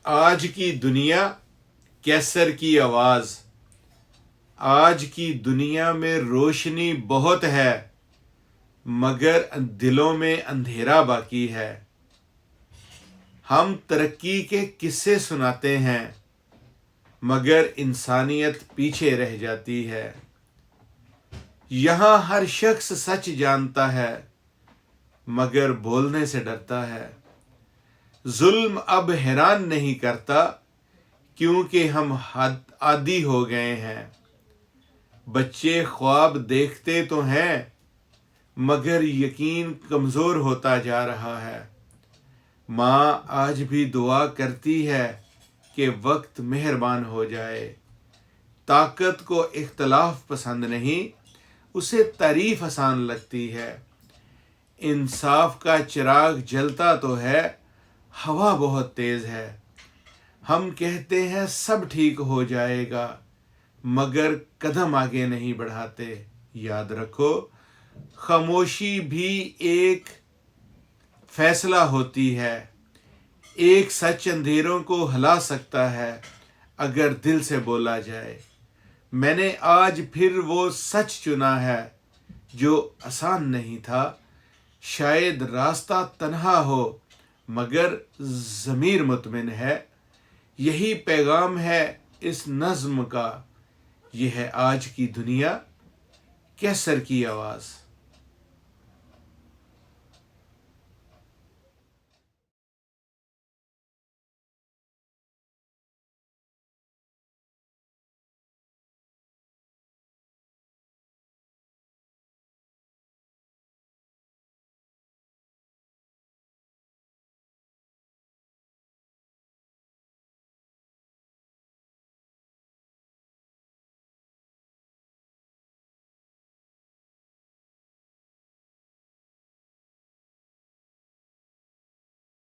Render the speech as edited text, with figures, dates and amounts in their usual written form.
آج کی دنیا کیسر کی آواز۔ آج کی دنیا میں روشنی بہت ہے مگر دلوں میں اندھیرا باقی ہے۔ ہم ترقی کے قصے سناتے ہیں مگر انسانیت پیچھے رہ جاتی ہے۔ یہاں ہر شخص سچ جانتا ہے مگر بولنے سے ڈرتا ہے۔ ظلم اب حیران نہیں کرتا کیونکہ ہم عادی ہو گئے ہیں۔ بچے خواب دیکھتے تو ہیں مگر یقین کمزور ہوتا جا رہا ہے۔ ماں آج بھی دعا کرتی ہے کہ وقت مہربان ہو جائے۔ طاقت کو اختلاف پسند نہیں، اسے تعریف آسان لگتی ہے۔ انصاف کا چراغ جلتا تو ہے، ہوا بہت تیز ہے۔ ہم کہتے ہیں سب ٹھیک ہو جائے گا مگر قدم آگے نہیں بڑھاتے۔ یاد رکھو، خاموشی بھی ایک فیصلہ ہوتی ہے۔ ایک سچ اندھیروں کو ہلا سکتا ہے اگر دل سے بولا جائے۔ میں نے آج پھر وہ سچ چنا ہے جو آسان نہیں تھا۔ شاید راستہ تنہا ہو مگر ضمیر مطمئن ہے۔ یہی پیغام ہے اس نظم کا، یہ ہے آج کی دنیا کیسر کی آواز۔